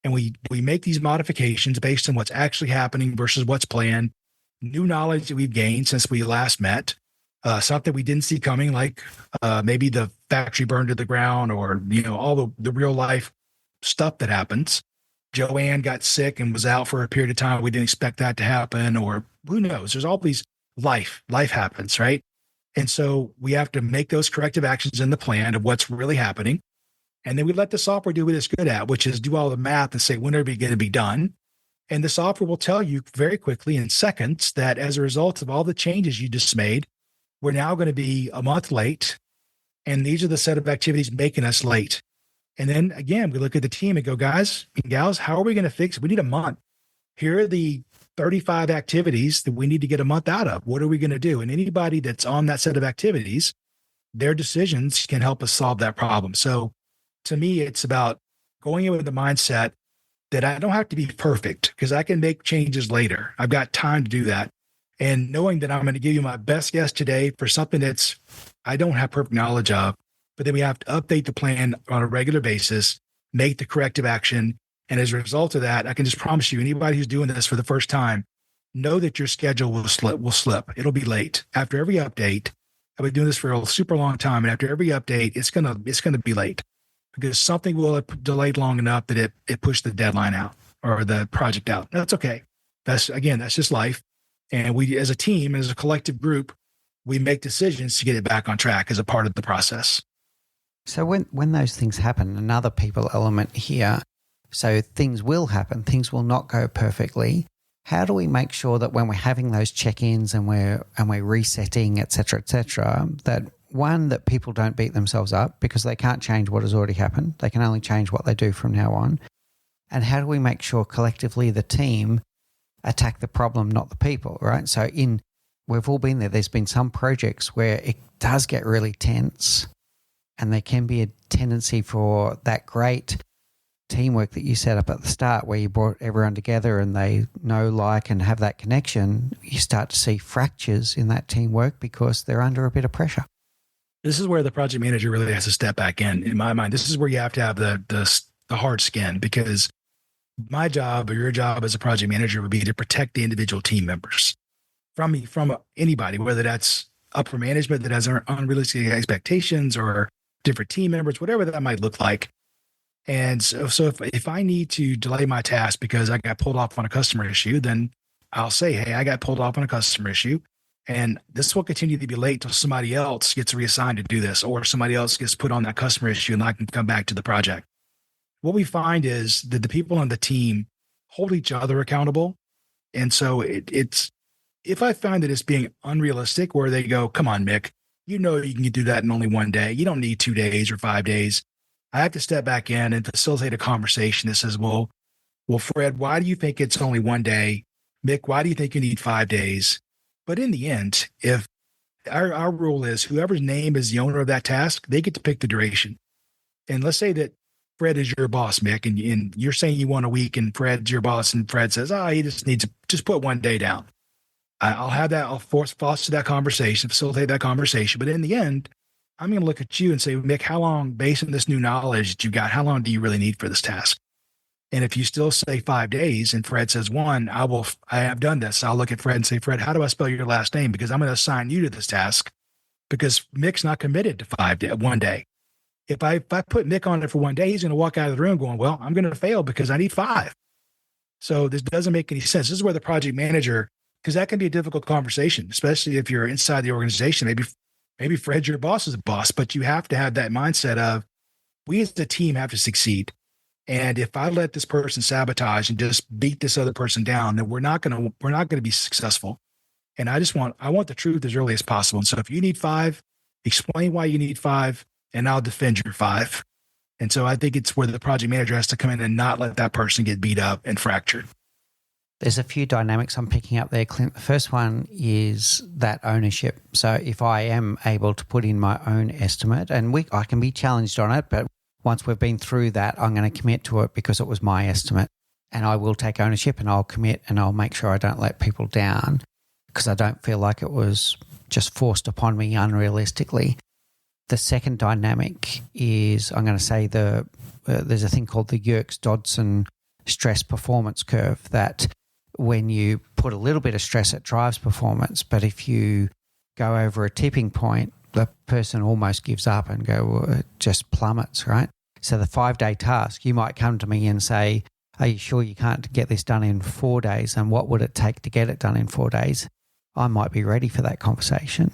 And we make these modifications based on what's actually happening versus what's planned, new knowledge that we've gained since we last met, something we didn't see coming, like maybe the factory burned to the ground, or all the real life stuff that happens. Joanne got sick and was out for a period of time. We didn't expect that to happen, or who knows? There's all these life happens, right? And so we have to make those corrective actions in the plan of what's really happening. And then we let the software do what it's good at, which is do all the math and say, when are we going to be done? And the software will tell you very quickly in seconds that as a result of all the changes you just made, we're now going to be a month late. And these are the set of activities making us late. And then again, we look at the team and go, guys and gals, how are we going to fix it? We need a month. Here are the 35 activities that we need to get a month out of. What are we going to do? And anybody that's on that set of activities, their decisions can help us solve that problem. So to me, it's about going in with the mindset that I don't have to be perfect, because I can make changes later. I've got time to do that. And knowing that I'm going to give you my best guess today for something that's I don't have perfect knowledge of, but then we have to update the plan on a regular basis, make the corrective action. And as a result of that, I can just promise you, anybody who's doing this for the first time, know that your schedule will slip. It'll be late. After every update, I've been doing this for a super long time. And after every update, it's going to be late, because something will have delayed long enough that it pushed the deadline out or the project out. That's okay. That's just life. And we, as a team, as a collective group, we make decisions to get it back on track as a part of the process. So when those things happen, another people element here, so things will happen, things will not go perfectly. How do we make sure that when we're having those check-ins and we're resetting, et cetera, that one, that people don't beat themselves up because they can't change what has already happened. They can only change what they do from now on. And how do we make sure collectively the team attack the problem, not the people, right? So we've all been there. There's been some projects where it does get really tense, and there can be a tendency for that great teamwork that you set up at the start, where you brought everyone together and they know, like, and have that connection. You start to see fractures in that teamwork because they're under a bit of pressure. This is where the project manager really has to step back in my mind. This is where you have to have the hard skin, because my job or your job as a project manager would be to protect the individual team members from anybody, whether that's upper management that has unrealistic expectations or different team members, whatever that might look like. And so if I need to delay my task because I got pulled off on a customer issue, then I'll say, hey, I got pulled off on a customer issue, and this will continue to be late till somebody else gets reassigned to do this, or somebody else gets put on that customer issue and I can come back to the project. What we find is that the people on the team hold each other accountable. And so it's if I find that it's being unrealistic, where they go, come on, Mick, you know you can do that in only one day. You don't need 2 days or 5 days. I have to step back in and facilitate a conversation that says, well, Fred, why do you think it's only one day? Mick, why do you think you need 5 days? But in the end, if our rule is whoever's name is the owner of that task, they get to pick the duration. And let's say that Fred is your boss, Mick, and you're saying you want a week, and Fred's your boss, and Fred says, he just needs to just put 1 day down. I'll have that. I'll foster that conversation, facilitate that conversation. But in the end, I'm going to look at you and say, Mick, how long, based on this new knowledge that you got, how long do you really need for this task? And if you still say 5 days and Fred says 1, I have done this. I'll look at Fred and say, Fred, how do I spell your last name? Because I'm going to assign you to this task because Mick's not committed to 1 day. If I put Mick on it for 1 day, he's going to walk out of the room going, well, I'm going to fail because I need 5. So this doesn't make any sense. This is where the project manager, because that can be a difficult conversation, especially if you're inside the organization. Maybe Fred's your boss's boss, but you have to have that mindset of we as a team have to succeed. And if I let this person sabotage and just beat this other person down, then we're not going to be successful. And I want the truth as early as possible. And so if you need 5, explain why you need 5, and I'll defend your 5. And so I think it's where the project manager has to come in and not let that person get beat up and fractured. There's a few dynamics I'm picking up there, Clint. The first one is that ownership. So if I am able to put in my own estimate, and I can be challenged on it, but once we've been through that, I'm going to commit to it because it was my estimate, and I will take ownership and I'll commit and I'll make sure I don't let people down because I don't feel like it was just forced upon me unrealistically. The second dynamic is I'm going to say there's a thing called the Yerkes-Dodson stress performance curve that when you put a little bit of stress, it drives performance. But if you go over a tipping point, the person almost gives up and it just plummets, right? So the 5-day task, you might come to me and say, are you sure you can't get this done in 4 days? And what would it take to get it done in 4 days? I might be ready for that conversation.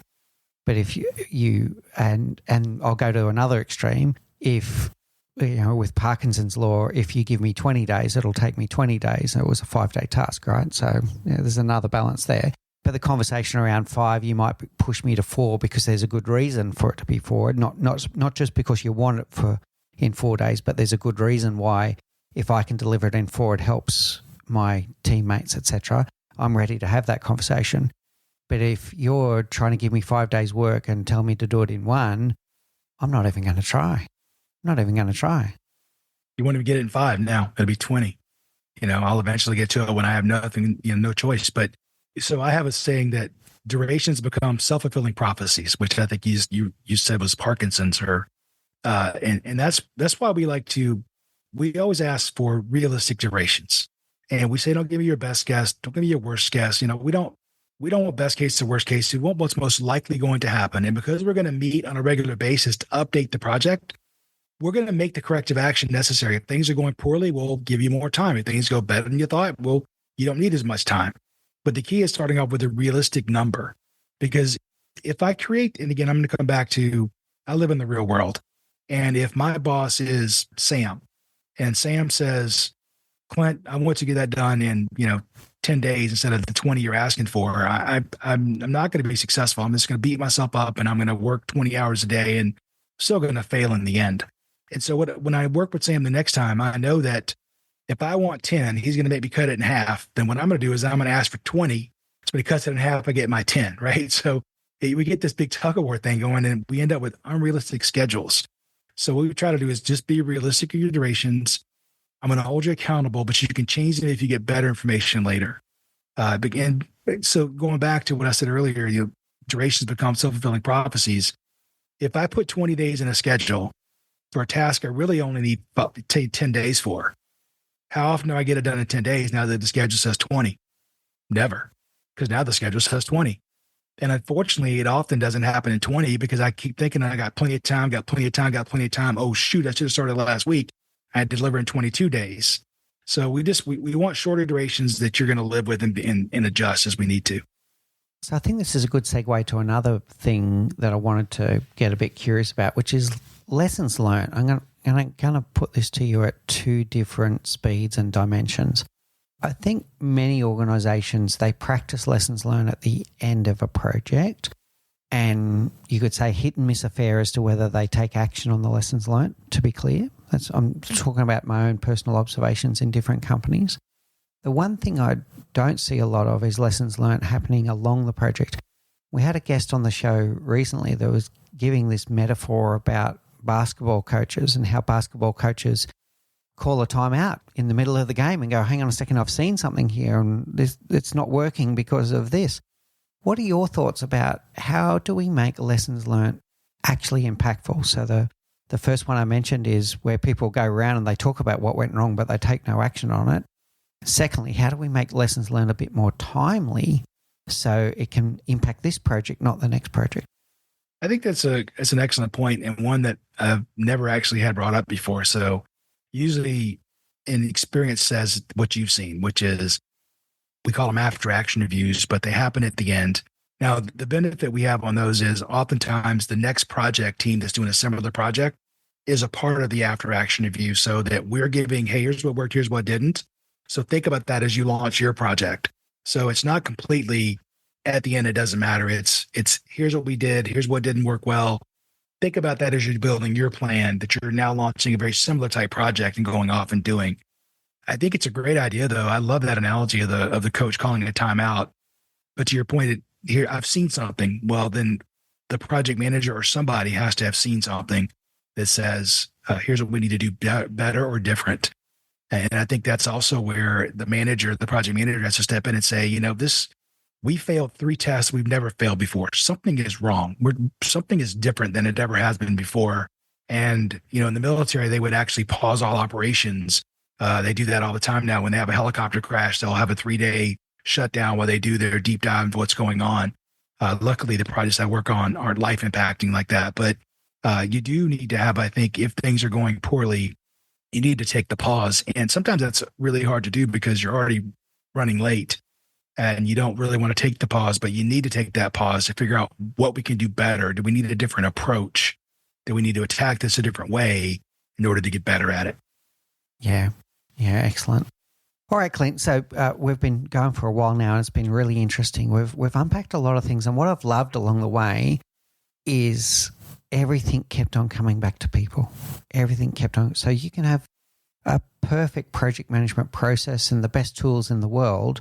But if you and I'll go to another extreme, if, with Parkinson's law, if you give me 20 days, it'll take me 20 days. It was a 5-day task, right? So there's another balance there. But the conversation around 5, you might push me to 4 because there's a good reason for it to be 4, not just because you want it in 4 days, but there's a good reason why if I can deliver it in 4, it helps my teammates, etc. I'm ready to have that conversation. But if you're trying to give me 5 days work and tell me to do it in 1, I'm not even going to try. You want to get it in 5 now, it'll be 20. I'll eventually get to it when I have nothing, no choice. But so I have a saying that durations become self-fulfilling prophecies, which I think you said was Parkinson's, and that's why we always ask for realistic durations, and we say don't give me your best guess, don't give me your worst guess. We don't want best case to worst case. We want what's most likely going to happen, and because we're going to meet on a regular basis to update the project, we're going to make the corrective action necessary. If things are going poorly, we'll give you more time. If things go better than you thought, well, you don't need as much time. But the key is starting off with a realistic number, because if I create, and again, I'm going to come back to, I live in the real world. And if my boss is Sam and Sam says, Clint, I want to get that done in, 10 days instead of the 20 you're asking for, I'm not going to be successful. I'm just going to beat myself up and I'm going to work 20 hours a day and still going to fail in the end. And so when I work with Sam the next time, I know that if I want 10, he's going to make me cut it in half. Then what I'm going to do is I'm going to ask for 20. So when he cuts it in half, I get my 10, right? So we get this big tug of war thing going and we end up with unrealistic schedules. So what we try to do is just be realistic in your durations. I'm going to hold you accountable, but you can change it if you get better information later. So going back to what I said earlier, durations become self-fulfilling prophecies. If I put 20 days in a schedule for a task I really only need 10 days for, how often do I get it done in 10 days now that the schedule says 20? Never, because now the schedule says 20. And unfortunately, it often doesn't happen in 20 because I keep thinking I got plenty of time. Oh, shoot, I should have started last week. I had to deliver in 22 days. So we want shorter durations that you're going to live with and adjust as we need to. So I think this is a good segue to another thing that I wanted to get a bit curious about, which is lessons learned. I'm going to put this to you at 2 different speeds and dimensions. I think many organizations, they practice lessons learned at the end of a project. And you could say hit and miss affair as to whether they take action on the lessons learned, to be clear. I'm talking about my own personal observations in different companies. The one thing I don't see a lot of is lessons learned happening along the project. We had a guest on the show recently that was giving this metaphor about basketball coaches and how basketball coaches call a timeout in the middle of the game and go, hang on a second, I've seen something here and it's not working because of this. What are your thoughts about how do we make lessons learned actually impactful? So the first one I mentioned is where people go around and they talk about what went wrong, but they take no action on it. Secondly, how do we make lessons learned a bit more timely so it can impact this project, not the next project? I think that's an excellent point and one that I've never actually had brought up before. So usually an experience says what you've seen, which is we call them after action reviews, but they happen at the end. Now, the benefit we have on those is oftentimes the next project team that's doing a similar project is a part of the after action review so that we're giving, hey, here's what worked, here's what didn't. So think about that as you launch your project. So it's not completely at the end, it doesn't matter. It's here's what we did, here's what didn't work well. Think about that as you're building your plan, that you're now launching a very similar type project and going off and doing. I think it's a great idea, though. I love that analogy of the coach calling it a timeout. But to your point, here I've seen something. Well, then the project manager or somebody has to have seen something that says, here's what we need to do better or different. And I think that's also where the project manager has to step in and say, we failed 3 tests we've never failed before. Something is wrong. Something is different than it ever has been before. And, in the military, they would actually pause all operations. They do that all the time now. When they have a helicopter crash, they'll have a 3-day shutdown while they do their deep dive of what's going on. Luckily, the projects I work on aren't life impacting like that. But you do need to have, I think, if things are going poorly, you need to take the pause. And sometimes that's really hard to do because you're already running late and you don't really want to take the pause, but you need to take that pause to figure out what we can do better. Do we need a different approach? Do we need to attack this a different way in order to get better at it? Yeah, excellent. All right, Clint. So we've been going for a while now, and it's been really interesting. We've unpacked a lot of things, and what I've loved along the way is everything kept on coming back to people. Everything kept on. So you can have a perfect project management process and the best tools in the world,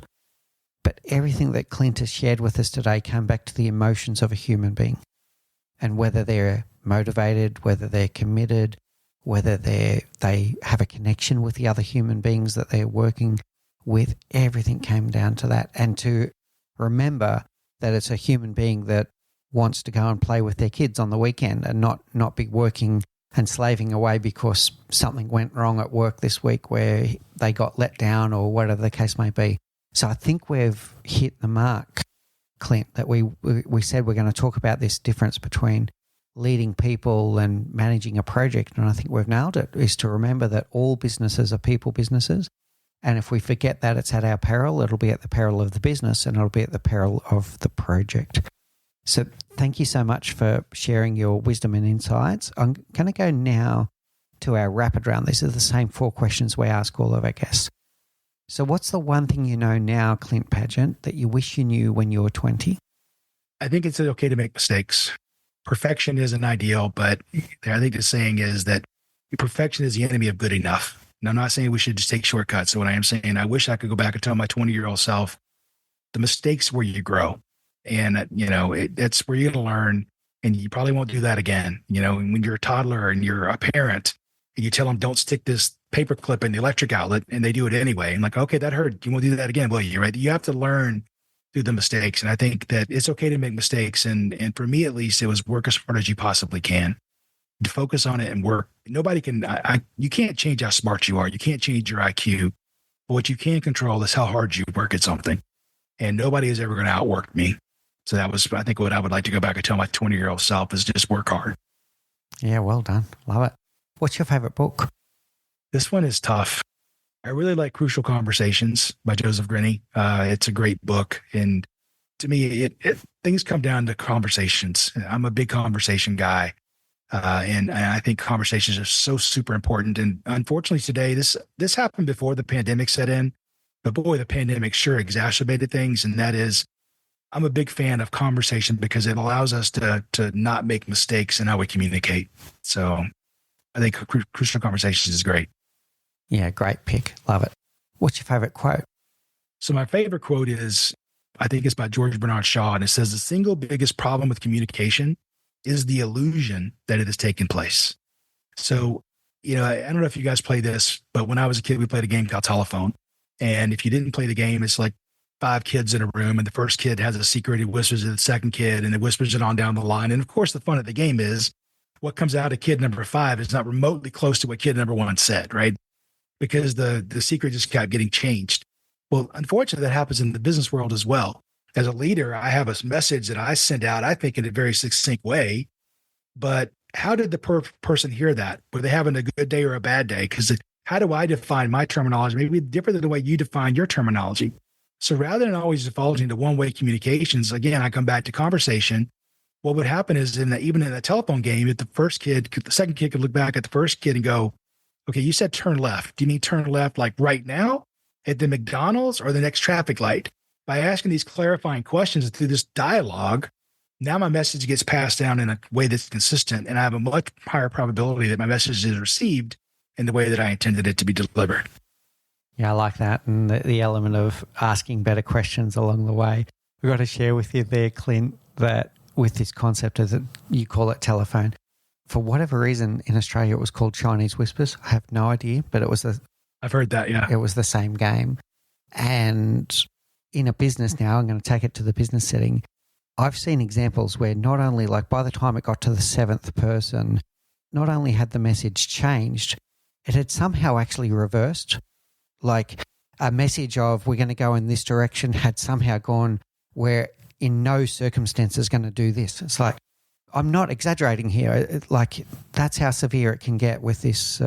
but everything that Clint has shared with us today came back to the emotions of a human being, and whether they're motivated, whether they're committed, whether they have a connection with the other human beings that they're working with, everything came down to that. And to remember that it's a human being that wants to go and play with their kids on the weekend and not be working and slaving away because something went wrong at work this week where they got let down or whatever the case may be. So I think we've hit the mark, Clint, that we said we're going to talk about this difference between leading people and managing a project. And I think we've nailed it, is to remember that all businesses are people businesses. And if we forget that, it's at our peril. It'll be at the peril of the business and it'll be at the peril of the project. So thank you so much for sharing your wisdom and insights. I'm going to go now to our rapid round. These are the same 4 questions we ask all of our guests. So what's the one thing you know now, Clint Padgett, that you wish you knew when you were 20? I think it's okay to make mistakes. Perfection isn't ideal, but I think the saying is that perfection is the enemy of good enough. And I'm not saying we should just take shortcuts. So what I am saying, I wish I could go back and tell my 20-year-old self, the mistakes where you grow. And, that's where you're going to learn. And you probably won't do that again. When you're a toddler and you're a parent and you tell them, don't stick this paper clip in the electric outlet, and they do it anyway. And like, okay, that hurt. You won't do that again, will you? Right? You have to learn through the mistakes. And I think that it's okay to make mistakes. And for me, at least, it was work as hard as you possibly can. To focus on it and work. Nobody can, you can't change how smart you are. You can't change your IQ. But what you can control is how hard you work at something. And nobody is ever going to outwork me. So that was, I think, what I would like to go back and tell my 20-year-old self is just work hard. Yeah, well done. Love it. What's your favorite book? This one is tough. I really like Crucial Conversations by Joseph Grenny. It's a great book. And to me, things come down to conversations. I'm a big conversation guy. And I think conversations are so super important. And unfortunately today, this happened before the pandemic set in, But boy, the pandemic sure exacerbated things. And that is, I'm a big fan of conversation because it allows us to not make mistakes in how we communicate. So I think crucial conversations is great. Yeah, great pick. Love it. What's your favorite quote? So my favorite quote is, I think it's by George Bernard Shaw. And it says, the single biggest problem with communication is the illusion that it has taken place. So, I don't know if you guys play this, but when I was a kid, we played a game called Telephone. And if you didn't play the game, it's like 5 kids in a room, and the first kid has a secret. He whispers to the second kid, and it whispers it on down the line. And of course, the fun of the game is what comes out of kid number 5 is not remotely close to what kid number 1 said, right? Because the secret just kept getting changed. Well, unfortunately, that happens in the business world as well. As a leader, I have a message that I send out, I think, in a very succinct way. But how did the person hear that? Were they having a good day or a bad day? Because how do I define my terminology? Maybe different than the way you define your terminology. So rather than always defaulting to one-way communications, again, I come back to conversation. What would happen is even in a telephone game, if the second kid could look back at the first kid and go, okay, you said turn left. Do you mean turn left like right now at the McDonald's or the next traffic light? By asking these clarifying questions through this dialogue, now my message gets passed down in a way that's consistent, and I have a much higher probability that my message is received in the way that I intended it to be delivered. Yeah, I like that. And the element of asking better questions along the way. We've got to share with you there, Clint, that with this concept of you call it telephone. For whatever reason, in Australia, it was called Chinese Whispers. I have no idea, but it was I've heard that, yeah. It was the same game. And in a business now, I'm going to take it to the business setting. I've seen examples where not only by the time it got to the 7th person, not only had the message changed, it had somehow actually reversed. Like a message of we're going to go in this direction had somehow gone where in no circumstances going to do this. It's like, I'm not exaggerating here. That's how severe it can get with this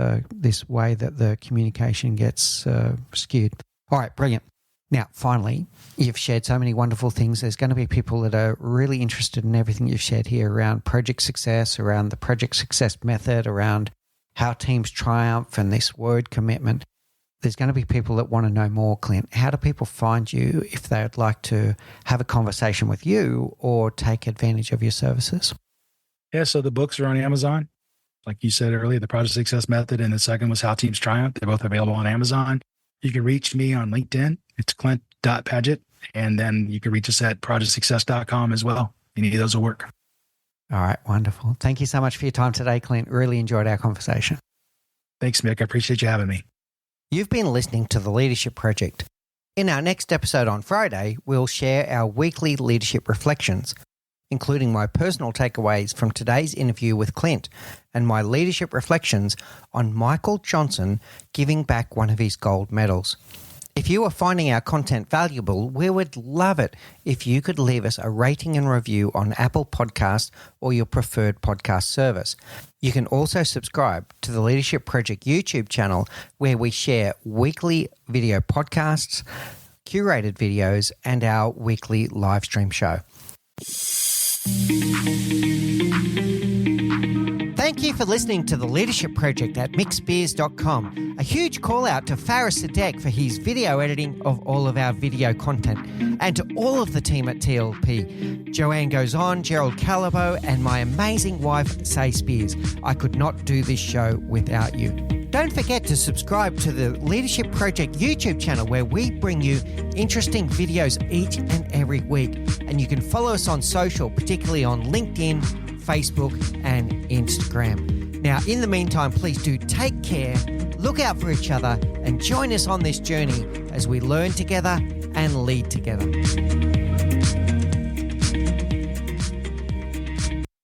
way that the communication gets skewed. All right, brilliant. Now, finally, you've shared so many wonderful things. There's going to be people that are really interested in everything you've shared here around project success, around the project success method, around how teams triumph and this word commitment. There's going to be people that want to know more, Clint. How do people find you if they would like to have a conversation with you or take advantage of your services? Yeah, so the books are on Amazon. Like you said earlier, the Project Success Method, and the second was How Teams Triumph. They're both available on Amazon. You can reach me on LinkedIn. It's Clint.Padgett. And then you can reach us at projectsuccess.com as well. Any of those will work. All right, wonderful. Thank you so much for your time today, Clint. Really enjoyed our conversation. Thanks, Mick. I appreciate you having me. You've been listening to The Leadership Project. In our next episode on Friday, we'll share our weekly leadership reflections, including my personal takeaways from today's interview with Clint and my leadership reflections on Michael Johnson giving back one of his gold medals. If you are finding our content valuable, we would love it if you could leave us a rating and review on Apple Podcasts or your preferred podcast service. You can also subscribe to the Leadership Project YouTube channel, where we share weekly video podcasts, curated videos, and our weekly live stream show. Thank you for listening to The Leadership Project at mixbeers.com. A huge call out to Faris Sadek for his video editing of all of our video content, and to all of the team at TLP. Joanne Goes On, Gerald Calabo, and my amazing wife, Say Spears. I could not do this show without you. Don't forget to subscribe to the Leadership Project YouTube channel, where we bring you interesting videos each and every week. And you can follow us on social, particularly on LinkedIn, Facebook, and Instagram. Now, in the meantime, please do take care, look out for each other, and join us on this journey as we learn together and lead together.